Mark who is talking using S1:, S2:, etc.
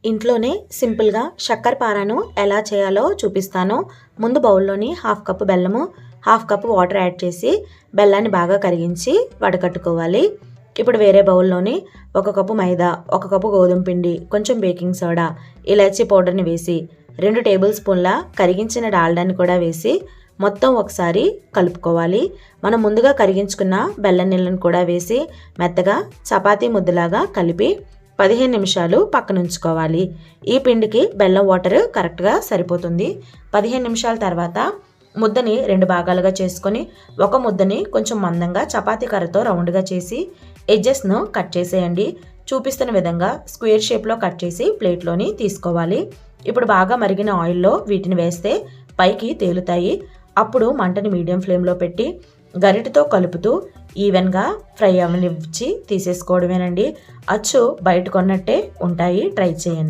S1: ఇంట్లోనే సింపుల్గా చక్కెర పారాను ఎలా చేయాలో చూపిస్తాను. ముందు బౌల్లోని హాఫ్ కప్పు బెల్లము, హాఫ్ కప్పు వాటర్ యాడ్ చేసి బెల్లాన్ని బాగా కరిగించి వడకట్టుకోవాలి. ఇప్పుడు వేరే బౌల్లోని 1 కప్పు మైదా, 1 కప్పు గోధుమ పిండి, కొంచెం బేకింగ్ సోడా, ఇలాచీ పౌడర్ని వేసి 2 టేబుల్ స్పూన్ల కరిగించిన డాల్డాని కూడా వేసి మొత్తం ఒకసారి కలుపుకోవాలి. మనం ముందుగా కరిగించుకున్న బెల్లం నీళ్ళను కూడా వేసి మెత్తగా చపాతీ ముద్దలాగా కలిపి 15 నిమిషాలు పక్కన ఉంచుకోవాలి. ఈ పిండికి బెల్లం వాటర్ కరెక్ట్గా సరిపోతుంది. 15 నిమిషాల తర్వాత ముద్దని 2 భాగాలుగా చేసుకొని ఒక ముద్దని కొంచెం మందంగా చపాతీ కర్రతో రౌండ్గా చేసి ఎడ్జెస్ను కట్ చేసేయండి. చూపిస్తున్న విధంగా స్క్వేర్ షేప్లో కట్ చేసి ప్లేట్లోని తీసుకోవాలి. ఇప్పుడు బాగా మరిగిన ఆయిల్లో వీటిని వేస్తే పైకి తేలుతాయి. అప్పుడు మంటని మీడియం ఫ్లేమ్లో పెట్టి గరిటెతో కలుపుతూ ఈవెన్గా ఫ్రై అవనిచ్చి తీసేసుకోవడమేనండి. అచ్చు బయట కొన్నట్టే ఉంటాయి. ట్రై చేయండి.